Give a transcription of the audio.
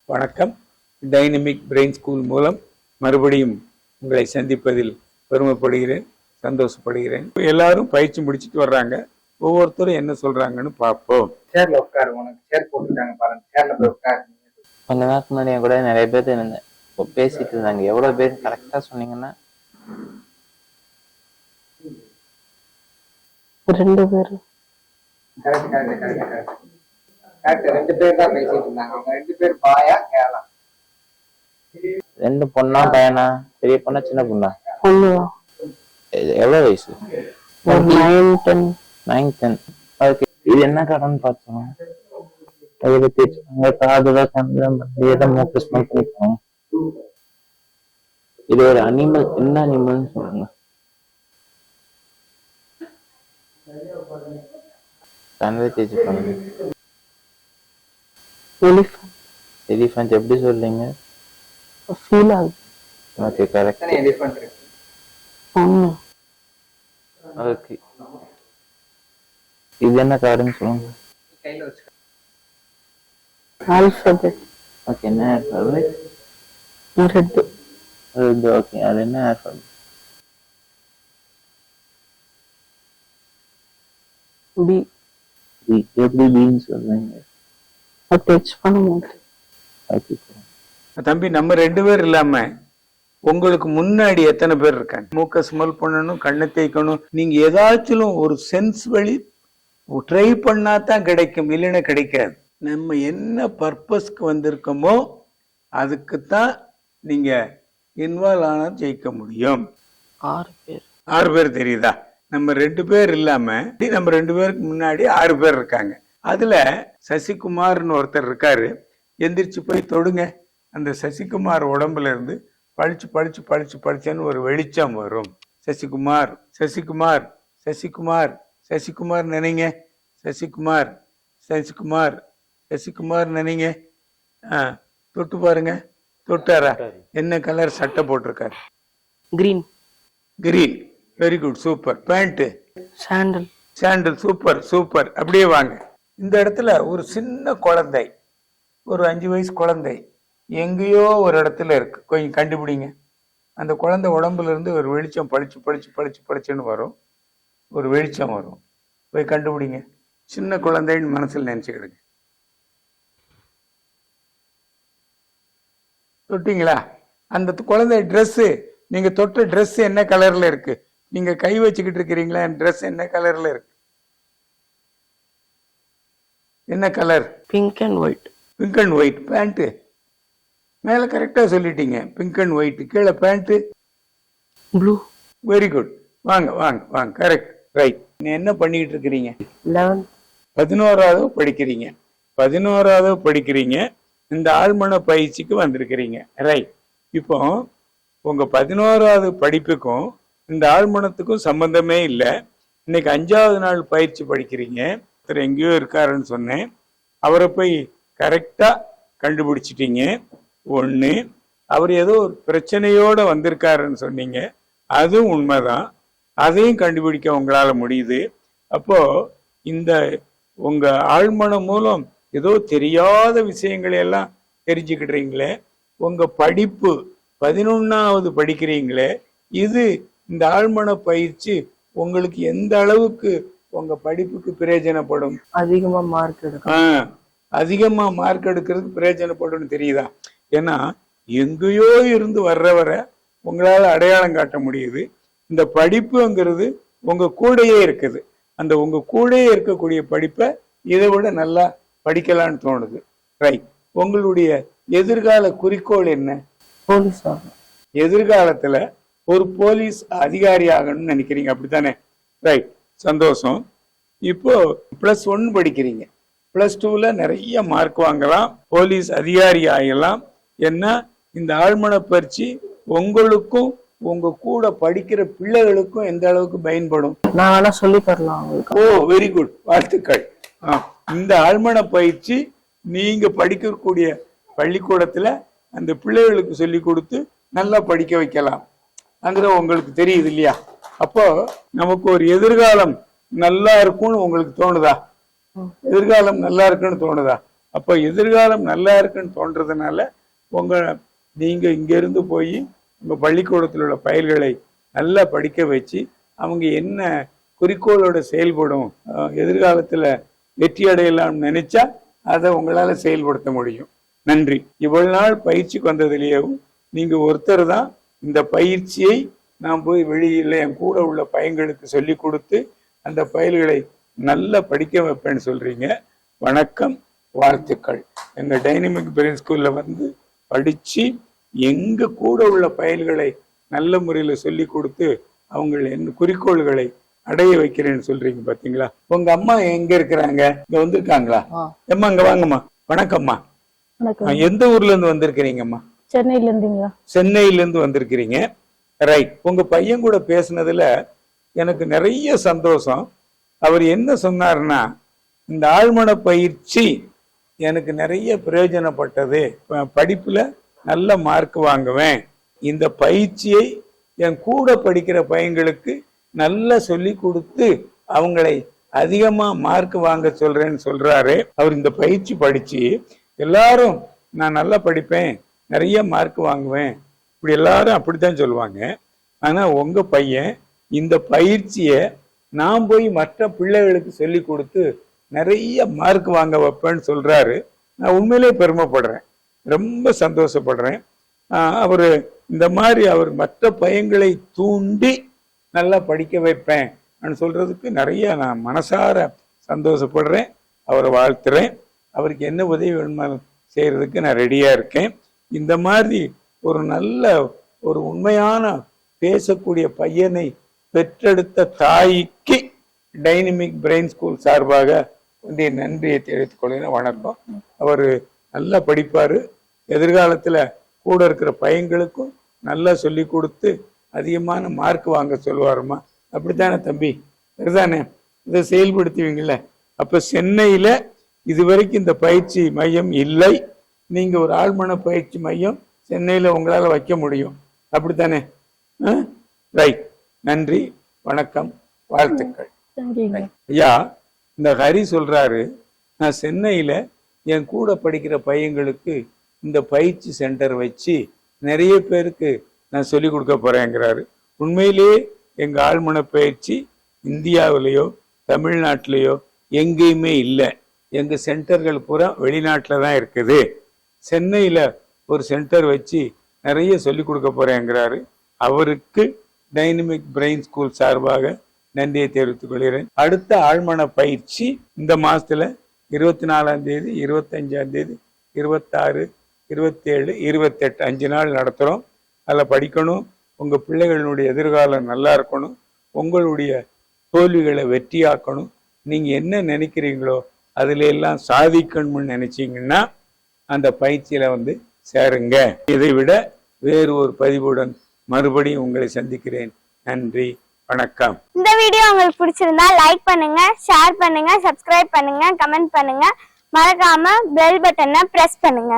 வணக்கம். Dynamic brain school மூலம் மறுபடியும் உங்களை சந்திப்பதில் பெருமைப்படுகிறேன், சந்தோஷப்படுகிறேன். எல்லாரும் பயிற்சி முடிச்சுட்டு வர்றாங்க. ஒவ்வொருத்தரும் என்ன சொல்றாங்கன்னு பார்ப்போம். சேர்ல உட்காரு, உனக்கு சேர் போட்டுருக்காங்க பாருங்க, சேர்ல போய் உட்காரு. கொஞ்ச நேரத்துக்கு முன்னாடி கூட நிறைய பேர் பேசிட்டு இருந்தாங்க. எவ்வளவு பேர் கரெக்டா சொன்னீங்கன்னா? 2 பேர். கரெக்ட். 2 பேர் தான் பேசிட்டு இருந்தாங்க. அவங்க 2 பேர் பாயா கேளா? 2 பொண்ணா பையனா? பெரிய பொண்ணா சின்ன பொண்ணா? பொண்ணுதான். எவ்வளவு வயசு? 9-10. 9-10. ஓகே. இது என்ன கடன் பார்த்தோம்? அதை பத்தி காதுல கண்ணில் மூக்கு ஸ்மெல் பண்ணிக்கணும். இது ஒரு அனிமல். என்ன அனிமல்னு சொல்லுங்க. கண்ணில் தேய்ச்சி பண்ணுங்க. எலிஃபண்ட் எப்படி சொல்றீங்க? ஃபீல் ஆகுது. Okay, correct. எலிஃபண்ட் இருக்கு. ஓகே. இது என்ன கார்டுன்னு சொல்லுங்க. கையில வச்சு. ஆல்பபெட். ஓகே, என்ன ஆல்பபெட்? ரெட். ரெட். ஓகே, அது என்ன ஆல்பபெட்? பி. பி. எப்படி பின்னு சொல்றீங்க? டச் பண்ண முடியும். ஓகே தம்பி, நம்ம 2 பேர் இல்லாம உங்களுக்கு முன்னாடி எத்தனை பேர் இருக்காங்க? மூக்க ஸ்மெல் பண்ணணும், கண்ணை தேய்க்கணும். நீங்க ஏதாச்சும் ஒரு சென்ஸ் வழி ட்ரை பண்ணா தான் கிடைக்கும், இல்லைன்னா கிடைக்காது. நம்ம என்ன பர்பஸ்க்கு வந்திருக்கோமோ அதுக்குத்தான் நீங்க இன்வால்வ் ஆனா ஜெயிக்க முடியும். 6 பேர். 6 பேர் தெரியுதா? நம்ம 2 பேர் இல்லாம நம்ம 2 பேருக்கு முன்னாடி 6 பேர் இருக்காங்க. அதுல சசிகுமார்னு ஒருத்தர் இருக்காரு. எந்திரிச்சு போய் தொடுங்க. அந்த சசிகுமார் உடம்புல இருந்து பளிச்சு பளிச்சு பளிச்சு பளிச்சுன்னு ஒரு வெளிச்சம் வரும். சசிகுமார், சசிகுமார், சசிகுமார், சசிகுமார் நினைங்க. சசிகுமார், சசிகுமார், சசிகுமார் நினைங்க. தொட்டு பாருங்க. தொட்டாரா? என்ன கலர் சட்டை போட்டிருக்காரு? Green. Green. Very good, super. Pant? Sandal. Sandal. Super super. அப்படியே வாங்க. இந்த இடத்துல ஒரு சின்ன குழந்தை, ஒரு 5 வயசு குழந்தை எங்கேயோ ஒரு இடத்துல இருக்கு. கொஞ்சம் கண்டுபிடிங்க. அந்த குழந்தை உடம்புல இருந்து ஒரு வெளிச்சம் பளிச்சு பளிச்சு பளிச்சு பளிச்சுன்னு வரும். ஒரு வெளிச்சம் வரும். போய் கண்டுபிடிங்க. சின்ன குழந்தைன்னு மனசுல நினைச்சுக்கிடுங்க. தொட்டீங்களா? அந்த குழந்தை ட்ரெஸ், நீங்க தொட்ட ட்ரெஸ் என்ன கலர்ல இருக்கு? நீங்க கை வச்சுக்கிட்டு இருக்கிறீங்களா? ட்ரெஸ் என்ன கலர்ல இருக்கு? என்ன colour? Pink and white. Pink and white. Pant மேல கரெக்டா சொல்லிட்டீங்க. Pink and white. கீழே பேண்ட் ப்ளூ. Very good. வாங்க வாங்க வாங்க. Correct, right. நீ என்ன பண்ணிட்டு இருக்கிறீங்க? 11. 11வது படிக்கிறீங்க. 11வது படிக்கிறீங்க. இந்த ஆழ்மன பயிற்சிக்கு வந்திருக்கிறீங்க. ரைட். இப்போ உங்க 11வது படிப்புக்கும் இந்த ஆழ்மனத்துக்கும் சம்பந்தமே இல்லை. இன்னைக்கு 5வது நாள் பயிற்சி படிக்கிறீங்க. ஒருத்தர் எங்கேயோ இருக்காருன்னு சொன்னேன். அவரை போய் கரெக்டா கண்டுபிடிச்சிட்டீங்க. 1. அவர் ஏதோ ஒரு பிரச்சனையோட வந்திருக்காருன்னு சொன்னீங்க. அதுவும் உண்மைதான். அதையும் கண்டுபிடிக்க உங்களால முடியுது. அப்போ இந்த உங்க ஆழ்மனம் மூலம் ஏதோ தெரியாத விஷயங்களை எல்லாம் தெரிஞ்சுக்கிட்டீங்களே. உங்க படிப்பு 11வது படிக்கிறீங்களே, இது இந்த ஆழ்மன பயிற்சி உங்களுக்கு எந்த அளவுக்கு உங்க படிப்புக்கு பிரயோஜனப்படும்? அதிகமா மார்க் எடுக்கும். அதிகமா மார்க் எடுக்கிறதுக்கு பிரயோஜனப்படும் தெரியுதா? ஏன்னா எங்கேயோ இருந்து வர்றவரை உங்களால அடையாளம் காட்ட முடியுது. இந்த படிப்புங்கிறது உங்க கூடையே இருக்குது. அந்த உங்க கூடையே இருக்கக்கூடிய படிப்பை இதை விட நல்லா படிக்கலான்னு தோணுது. ரைட். உங்களுடைய எதிர்கால குறிக்கோள் என்ன? போலீஸ் ஆகணும். எதிர்காலத்துல ஒரு போலீஸ் அதிகாரி ஆகணும்னு நினைக்கிறீங்க, அப்படித்தானே? ரைட், சந்தோஷம். இப்போ +1 படிக்கிறீங்க. +2ல நிறைய மார்க் வாங்கலாம், போலீஸ் அதிகாரி ஆகலாம். என்ன, இந்த ஆழ்மன பயிற்சி உங்களுக்கும் உங்க கூட படிக்கிற பிள்ளைகளுக்கும் எந்த அளவுக்கு பயன்படும்? நான் வேணா சொல்லி தரலாம் உங்களுக்கு. ஓ, வெரி குட், வாழ்த்துக்கள். இந்த ஆழ்மன பயிற்சி நீங்க படிக்கக்கூடிய பள்ளிக்கூடத்துல அந்த பிள்ளைகளுக்கு சொல்லி கொடுத்து நல்லா படிக்க வைக்கலாம். அங்கிற உங்களுக்கு தெரியுது இல்லையா? அப்போ நமக்கு ஒரு எதிர்காலம் நல்லா இருக்கும்னு உங்களுக்கு தோணுதா? எதிர்காலம் நல்லா இருக்குன்னு தோணுதா? அப்ப எதிர்காலம் நல்லா இருக்குன்னு தோன்றதுனால நீங்க இங்க இருந்து போய் உங்க பள்ளிக்கூடத்தில் உள்ள பயல்களை நல்லா படிக்க வச்சு அவங்க என்ன குறிக்கோளோட செயல்படும் எதிர்காலத்துல வெற்றி அடையலாம் நினைச்சா அதை உங்களால செயல்படுத்த முடியும். நன்றி. இவ்வளவு நாள் பயிற்சிக்கு வந்ததுலேயும் நீங்க ஒருத்தர் தான் இந்த பயிற்சியை நான் போய் வெளியில என் கூட உள்ள பையன்களுக்கு சொல்லி கொடுத்து அந்த பயல்களை நல்லா படிக்க வைப்பேன்னு சொல்றீங்க. வணக்கம், வாழ்த்துக்கள். எங்க டைனமிக் பிரெயின் ஸ்கூல்ல வந்து படிச்சு எங்க கூட உள்ள பயல்களை நல்ல முறையில சொல்லி கொடுத்து அவங்க என்ன குறிக்கோள்களை அடைய வைக்கிறேன்னு சொல்றீங்க பாத்தீங்களா. உங்க அம்மா எங்க இருக்கிறாங்க? இங்க வந்திருக்காங்களா? அம்மா இங்க வாங்கம்மா. வணக்கம்மா. எந்த ஊர்ல இருந்து வந்திருக்கிறீங்கம்மா? சென்னையில இருந்தீங்களா? சென்னையில இருந்து வந்திருக்கிறீங்க. ரைட். உங்க பையன் கூட பேசுனதுல எனக்கு நிறைய சந்தோஷம். அவர் என்ன சொன்னாருன்னா, இந்த ஆழ்மன பயிற்சி எனக்கு நிறைய பிரயோஜனப்பட்டது, படிப்புல நல்ல மார்க் வாங்குவேன், இந்த பயிற்சியை என் கூட படிக்கிற பையன்களுக்கு நல்லா சொல்லி கொடுத்து அவங்களை அதிகமா மார்க் வாங்க சொல்றேன்னு சொல்றாரு. அவர் இந்த பயிற்சி படிச்சு எல்லாரும் நான் நல்லா படிப்பேன், நிறைய மார்க் வாங்குவேன், இப்படி எல்லாரும் அப்படித்தான் சொல்லுவாங்க. ஆனா உங்க பையன் இந்த பயிற்சியை நான் போய் மற்ற பிள்ளைகளுக்கு சொல்லி கொடுத்து நிறைய மார்க் வாங்க வைப்பேன்னு சொல்றாரு. நான் உண்மையிலே பெருமைப்படுறேன், ரொம்ப சந்தோஷப்படுறேன். அவரு இந்த மாதிரி அவர் மற்ற பையன்களை தூண்டி நல்லா படிக்க வைப்பேன் சொல்றதுக்கு நிறைய நான் மனசார சந்தோஷப்படுறேன். அவரை வாழ்த்துறேன். அவருக்கு என்ன உதவி வேணுமாலும் செய்யறதுக்கு நான் ரெடியா இருக்கேன். இந்த மாதிரி ஒரு நல்ல ஒரு உண்மையான பேசக்கூடிய பையனை பெற்றெடுத்த தாய்க்கு டைனமிக் பிரெயின் ஸ்கூல் சார்பாக வந்து நன்றியை தெரிவித்துக் கொள்கிறேன். வணக்கம். அவர் நல்லா படிப்பாரு, எதிர்காலத்துல கூட இருக்கிற பையன்களுக்கும் நல்லா சொல்லி கொடுத்து அதிகமான மார்க் வாங்க சொல்லுவாருமா. அப்படித்தானே தம்பி? சரிதானே? இதை செயல்படுத்துவீங்கல்ல? அப்ப சென்னையில இதுவரைக்கும் இந்த பயிற்சி மையம் இல்லை, நீங்க ஒரு ஆழ்மன பயிற்சி மையம் சென்னையில உங்களால வைக்க முடியும். அப்படித்தானே? ரைட். நன்றி, வணக்கம், வாழ்த்துக்கள். ஐயா, இந்த ஹரி சொல்றாரு, நான் சென்னையில என் கூட படிக்கிற பையங்களுக்கு இந்த பயிற்சி சென்டர் வச்சு நிறைய பேருக்கு நான் சொல்லி கொடுக்க போறேங்கிறாரு. உண்மையிலேயே எங்க ஆழ்மன பயிற்சி இந்தியாவிலேயோ தமிழ்நாட்டிலேயோ எங்கேயுமே இல்லை. எங்க சென்டர்கள் பூரா வெளிநாட்டுல தான் இருக்குது. சென்னையில ஒரு சென்டர் வச்சு நிறைய சொல்லி கொடுக்க போறேங்கிறாரு. அவருக்கு டைனமிக் பிரெயின் ஸ்கூல் சார்பாக நன்றியை தெரிவித்துக் கொள்கிறேன். அடுத்த ஆழ்மன பயிற்சி இந்த மாசத்துல 24ஆம் தேதி, 25ஆம் தேதி, 26, 27, 28 5 நாள் நடத்துறோம். அதில் படிக்கணும். உங்க பிள்ளைகளுடைய எதிர்காலம் நல்லா இருக்கணும், உங்களுடைய தோல்விகளை வெற்றியாக்கணும், நீங்க என்ன நினைக்கிறீங்களோ அதுல எல்லாம் சாதிக்கணும்னு நினைச்சீங்கன்னா அந்த பயிற்சியில வந்து சேருங்க. இதை விட வேறு ஒரு பதிவுடன் மறுபடியும் உங்களை சந்திக்கிறேன். நன்றி, வணக்கம். இந்த வீடியோ உங்களுக்கு பிடிச்சிருந்தா லைக் பண்ணுங்க, ஷேர் பண்ணுங்க, சப்ஸ்கிரைப் பண்ணுங்க, கமெண்ட் பண்ணுங்க, மறக்காம பெல் பட்டனை பிரஸ் பண்ணுங்க.